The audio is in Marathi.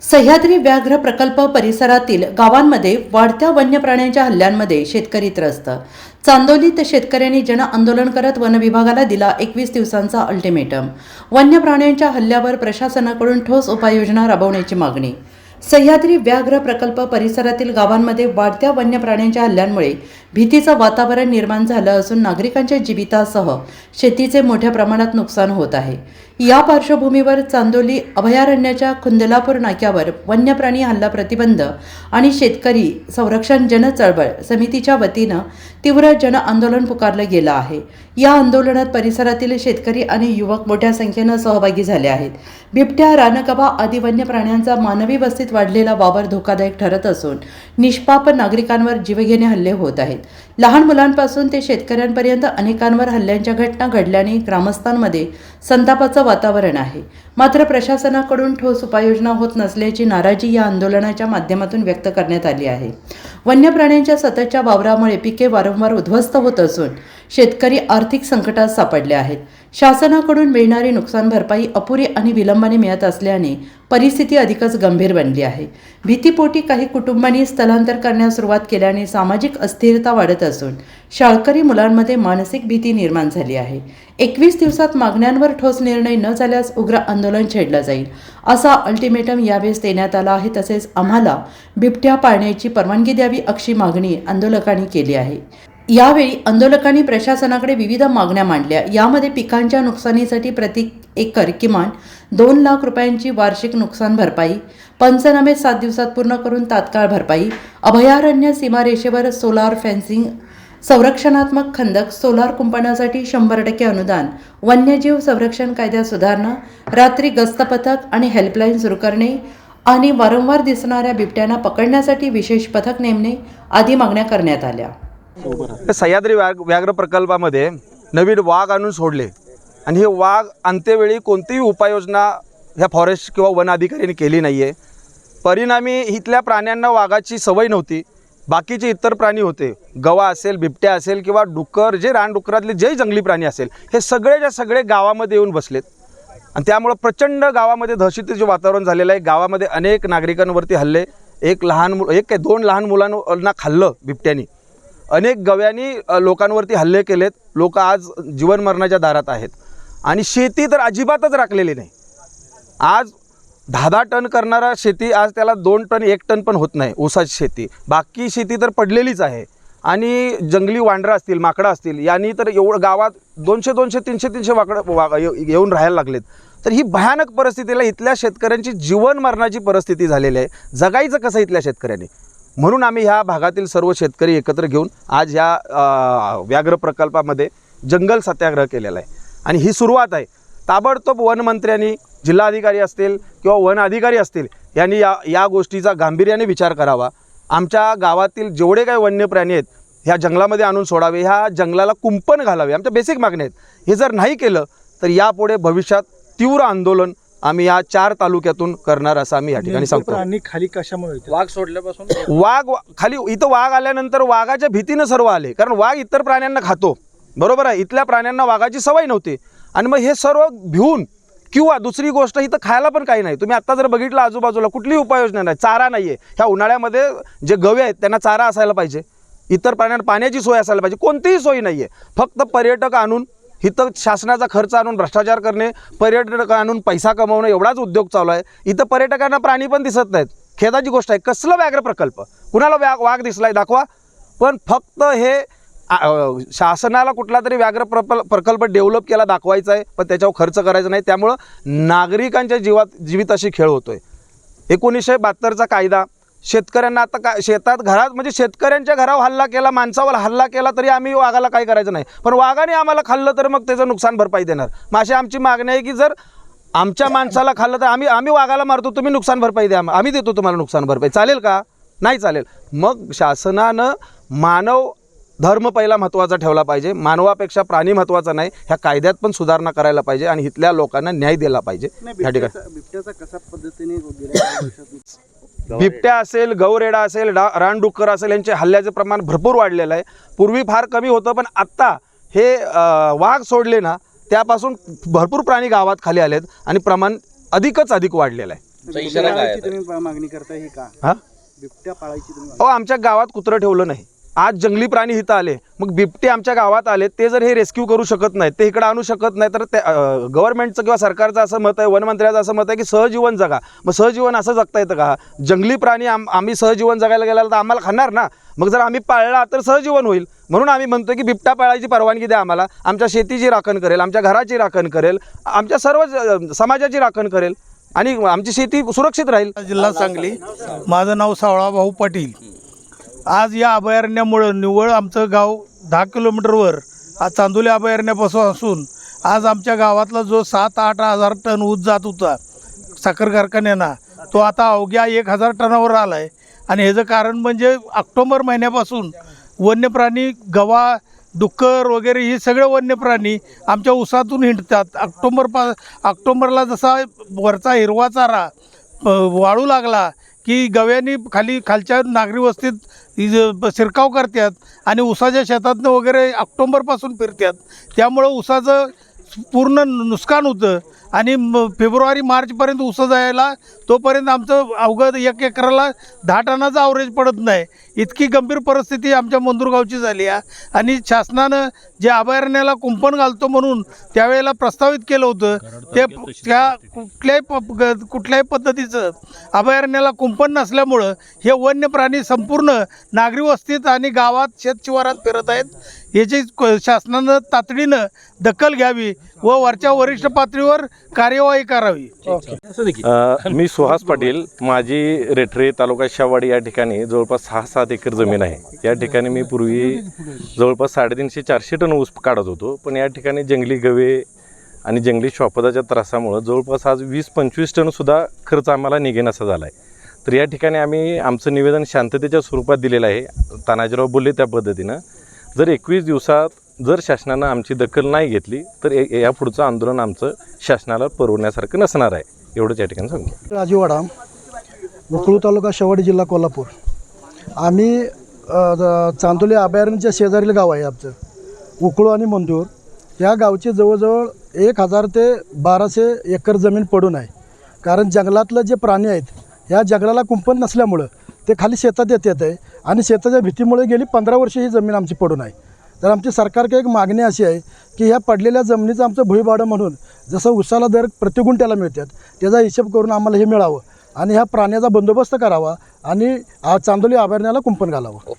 सह्याद्री व्याघ्र प्रकल्प परिसरातील गावांमध्ये वाढत्या वन्य प्राण्यांच्या हल्ल्यांमध्ये शेतकरी त्रस्त। चांदोलीत शेतकऱ्यांनी जन आंदोलन करत वन विभागाला दिला 21 दिवसांचा अल्टिमेटम। वन्य प्राण्यांच्या हल्ल्यावर प्रशासनाकडून ठोस उपाययोजना राबवण्याची मागणी। सह्याद्री व्याघ्र प्रकल्प परिसरातील गावांमध्ये वाढत्या वन्य प्राण्यांच्या हल्ल्यांमुळे भीतीचं वातावरण निर्माण झालं असून नागरिकांच्या जीवितासह शेतीचे मोठ्या प्रमाणात नुकसान होत आहे। या पार्श्वभूमीवर चांदोली अभयारण्याच्या खुंदलापूर नाक्यावर वन्य प्राणी हल्ला प्रतिबंध आणि शेतकरी संरक्षण जन चळवळ समितीच्या वतीनं तीव्र जन आंदोलन पुकारलं गेलं आहे। या आंदोलनात परिसरातील शेतकरी आणि युवक मोठ्या संख्येनं सहभागी झाले आहेत। बिबट्या, रानगवा आदी वन्य प्राण्यांचा मानवी वस्तीत वाढलेला वावर धोकादायक ठरत असून निष्पाप नागरिकांवर जीवघेणे हल्ले होत आहेत। लहान मुलांपासून ते शेतकऱ्यांपर्यंत अनेकांवर हल्ल्यांच्या घटना घडल्याने ग्रामस्थांमध्ये संतापाचं वातावरण आहे। मात्र प्रशासनाकडून ठोस उपाययोजना होत नसल्याची नाराजी या आंदोलनाच्या माध्यमातून व्यक्त करण्यात आली आहे। वन्य प्राण्यांच्या सततच्या वावरामुळे पिके वारंवार उद्ध्वस्त होत असून शेतकरी आर्थिक संकटात सापडले आहेत। शासनाकडून मिळणारी नुकसान भरपाई अपुरी आणि विलंबाने मिळत असल्याने परिस्थिती अधिकच गंभीर बनली आहे। भीतीपोटी काही कुटुंबांनी स्थलांतर करण्यास सुरुवात केल्याने सामाजिक अस्थिरता वाढत असून शाळकरी मुलांमध्ये मानसिक भीती निर्माण झाली आहे। 21 दिवसात मागण्यांवर ठोस निर्णय न झाल्यास उग्र आंदोलन छेडलं जाईल असा अल्टिमेटम यावेळेस देण्यात आला आहे। तसेच आम्हाला बिबट्या पाळण्याची परवानगी द्यावी अशी मागणी आंदोलकांनी केली आहे। यावेळी आंदोलकांनी प्रशासनाकडे विविध मागण्या मांडल्या। यामध्ये पिकांच्या नुकसानीसाठी प्रति एकर किमान 2 लाख रुपयांची वार्षिक नुकसान भरपाई, पंचनामे 7 दिवसात पूर्ण करून तात्काळ भरपाई, अभयारण्य सीमारेषेवर सोलार फेन्सिंग, संरक्षणात्मक खंदक, सोलार कुंपणासाठी 100% अनुदान, वन्यजीव संरक्षण कायद्यात सुधारणा, रात्री गस्त पथक आणि हेल्पलाईन सुरू करणे आणि वारंवार दिसणाऱ्या बिबट्यांना पकडण्यासाठी विशेष पथक नेमणे आदी मागण्या करण्यात आल्या। सह्याद्री व्याघ्र प्रकल्पामध्ये नवीन वाघ आणून सोडले आणि हे वाघ अंत्यवेळी कोणतीही उपाययोजना ह्या फॉरेस्ट किंवा वन अधिकाऱ्यांनी केली नाही आहे। परिणामी इथल्या प्राण्यांना वाघाची सवय नव्हती। बाकीचे इतर प्राणी होते, गवा असेल, बिबट्या असेल किंवा डुक्कर, जे रानडुक्करातले जे जंगली प्राणी असेल, हे सगळेच्या सगळे गावामध्ये येऊन बसलेत आणि त्यामुळे प्रचंड गावामध्ये दहशतीचे वातावरण झालेलं आहे। गावामध्ये अनेक नागरिकांवरती हल्ले, एक काय 2 लहान मुलांना खाल्लं बिबट्यानी, अनेक गव्यांनी लोकांवरती हल्ले केलेत। लोक आज जीवन मरणाच्या दारात आहेत आणि शेती तर अजिबातच राखलेली नाही। आज 10-10 टन करणारा शेती आज त्याला 2 टन 1 टन पण होत नाही ऊसाची शेती। बाकी शेती तर पडलेलीच आहे आणि जंगली वांढरं असतील, माकडं असतील, यांनी तर एवढं गावात 200-200, 300-300 येऊन राहायला लागलेत। तर ही भयानक परिस्थितीला इथल्या शेतकऱ्यांची जीवन मरणाची परिस्थिती झालेली आहे। जगायचं कसं इथल्या शेतकऱ्यांनी? म्हणून आम्ही ह्या भागातील सर्व शेतकरी एकत्र घेऊन आज ह्या व्याघ्र प्रकल्पामध्ये जंगल सत्याग्रह केलेला आहे आणि ही सुरुवात आहे। ताबडतोब वनमंत्र्यांनी, जिल्हाधिकारी असतील किंवा वन अधिकारी असतील, यांनी या गोष्टीचा गांभीर्याने विचार करावा। आमच्या गावातील जेवढे काही वन्य प्राणी आहेत ह्या जंगलामध्ये आणून सोडावे, ह्या जंगलाला कुंपण घालावे, आमच्या बेसिक मागण्या आहेत। हे जर नाही केलं तर यापुढे भविष्यात तीव्र आंदोलन आम्ही या 4 तालुक्यातून करणार असं आम्ही या ठिकाणी सांगतो। प्राणी खाली कशामुळे वाघ सोडल्यापासून वाघ खाली इथं वाघ आल्यानंतर वाघाच्या भीतीनं सर्व आले, कारण वाघ इतर प्राण्यांना खातो, बरोबर आहे। इथल्या प्राण्यांना वाघाची सवय नव्हती आणि मग हे सर्व भिवून, किंवा दुसरी गोष्ट इथं खायला पण काही नाही। तुम्ही आत्ता जर बघितलं आजूबाजूला कुठलीही उपाययोजना नाही, चारा नाही आहे। ह्या उन्हाळ्यामध्ये जे गवे आहेत त्यांना चारा असायला पाहिजे, इतर प्राण्यांना पाण्याची सोय असायला पाहिजे, कोणतीही सोय नाही आहे। फक्त पर्यटक आणून इथं शासनाचा खर्च आणून भ्रष्टाचार करणे, पर्यटक आणून पैसा कमवणं, एवढाच उद्योग चालू आहे। इथं पर्यटकांना प्राणी पण दिसत नाहीत, खेदाची गोष्ट आहे। कसलं व्याघ्र प्रकल्प? कुणाला वाघ दिसलाय दाखवा। पण फक्त हे शासनाला कुठला तरी व्याघ्र प्रकल्प डेव्हलप केला दाखवायचा आहे, पण त्याच्यावर खर्च करायचा नाही। त्यामुळं नागरिकांच्या जीविताशी खेळ होतोय। 1972चा कायदा शेतकऱ्यांना आता शेतात घरात म्हणजे शेतकऱ्यांच्या घरावर हल्ला केला, माणसावर हल्ला केला तरी आम्ही वाघाला काही करायचं नाही, पण वाघाने आम्हाला खाल्लं तर मग त्याचं नुकसान भरपाई देणार। मग अशी आमची मागणी आहे की जर आमच्या माणसाला खाल्लं तर आम्ही वाघाला मारतो, तुम्ही नुकसान भरपाई द्या, आम्ही देतो तुम्हाला नुकसान भरपाई। चालेल का? नाही चालेल। मग शासनानं मानव धर्म पहिला महत्त्वाचा ठेवला पाहिजे, मानवापेक्षा प्राणी महत्त्वाचा नाही। ह्या कायद्यात पण सुधारणा करायला पाहिजे आणि इथल्या लोकांना न्याय दिला पाहिजे। या ठिकाणी बिबट्याचा कसा पद्धतीने बिबट्या असेल, गौरेडा असेल, रानडुक्कर असेल, यांचे हल्ल्याचे प्रमाण भरपूर वाढलेलं आहे। पूर्वी फार कमी होतं, पण आत्ता हे वाघ सोडले ना त्यापासून भरपूर प्राणी गावात खाली आलेत आणि प्रमाण अधिक वाढलेलं आहे। बिबट्या पाळायची तुम्ही मागणी करताय ही का? हां बिबट्या पाळायची तुम्ही अहो आमच्या गावात कुत्रं ठेवलं नाही. आज जंगली प्राणी इथं आले, मग बिबटे आमच्या गावात आले, ते जर हे रेस्क्यू करू शकत नाहीत, ते इकडं आणू शकत नाही, तर ते गव्हर्नमेंटचं किंवा सरकारचं असं मत आहे, वनमंत्र्याचं असं मत आहे की सहजीवन जगा. मग सहजीवन असं जगता येतं का? जंगली प्राणी आम्ही सहजीवन जगायला गेल्याला तर आम्हाला खाणार ना. मग जर आम्ही पाळला तर सहजीवन होईल. म्हणून आम्ही म्हणतो की बिबटा पाळायची परवानगी द्या आम्हाला. आमच्या शेतीची राखण करेल, आमच्या घराची राखण करेल, आमच्या सर्व समाजाची राखण करेल आणि आमची शेती सुरक्षित राहील. जिल्हा सांगली. माझं नाव सावळा भाऊ पाटील. आज या अभयारण्यामुळं निव्वळ आमचं गाव 10 किलोमीटरवर आज चांदोली अभयारण्यापासून असून आज आमच्या गावातला जो 7-8 हजार टन ऊस जात होता साखर कारखान्यांना, तो आता अवघ्या 1000 टनावर आला आहे. आणि ह्याचं कारण म्हणजे ऑक्टोबर महिन्यापासून वन्यप्राणी, गवा, डुक्कर वगैरे हे सगळे वन्यप्राणी आमच्या ऊसातून हिंडतात. ऑक्टोबरला जसा वरचा हिरवा चारा वाळू लागला की गव्यांनी खालच्या नागरी वस्तीत शिरकाव करतात आणि ऊसाच्या शेतातनं वगैरे ऑक्टोबरपासून फिरतात. त्यामुळं ऊसाचं पूर्ण नुकसान होतं आणि फेब्रुवारी मार्चपर्यंत ऊस जायला तोपर्यंत आमचं अवघड 1 एकराला 10 टनाचं ॲव्हरेज पडत नाही. इतकी गंभीर परिस्थिती आमच्या मंदुरगावची झाली आहे. आणि शासनानं जे अभयारण्याला कुंपण घालतो म्हणून त्यावेळेला प्रस्तावित केलं होतं, ते त्या कुठल्याही पद्धतीचं अभयारण्याला कुंपण नसल्यामुळं हे वन्य प्राणी संपूर्ण नागरी वस्तीत आणि गावात शेतशिवारात फिरत आहेत. याची शासनानं तातडीनं दखल घ्यावी व वरच्या वरिष्ठ पातळीवर कार्यवाही करावी. मी सुहास पाटील. माझी रेठरे तालुका शाहवाडी या ठिकाणी जवळपास 6-7 एकर जमीन आहे. या ठिकाणी मी पूर्वी जवळपास 350-400 टन ऊस काढत होतो, पण या ठिकाणी जंगली गवे आणि जंगली श्वापदाच्या त्रासामुळं जवळपास आज 20-25 टनसुद्धा खर्च आम्हाला निघेनासा झाला आहे. तर या ठिकाणी आम्ही आमचं निवेदन शांततेच्या स्वरूपात दिलेलं आहे. तानाजीराव बोलले त्या पद्धतीनं जर 21 दिवसात जर शासनानं आमची दखल नाही घेतली तर या पुढचं आंदोलन आमचं शासनाला परवडण्यासारखं नसणार आहे. एवढंच या ठिकाणी सांगतो. राजवाडा, उकळू तालुका, शेवाडी जिल्हा कोल्हापूर. आम्ही चांदोली अभयारण्याच्या शेजारील गाव आहे आमचं उकळू आणि मंदूर. या गावची जवळजवळ 1000 ते 1200 एकर जमीन पडून आहे. कारण जंगलातलं जे प्राणी आहेत या जंगलाला कुंपण नसल्यामुळं ते खाली शेतात येत आहे आणि शेताच्या भीतीमुळे गेली 15 वर्षे ही जमीन आमची पडून आहे. तर आमची सरकारकडे एक मागणी अशी आहे की ह्या पडलेल्या जमिनीचं आमचं भुईभाडं म्हणून जसं उसाला दर प्रति गुंठ्याला मिळतात त्याचा हिशोब करून आम्हाला हे मिळावं आणि ह्या प्राण्याचा बंदोबस्त करावा आणि चांदोली अभयारण्याला कुंपण घालावं.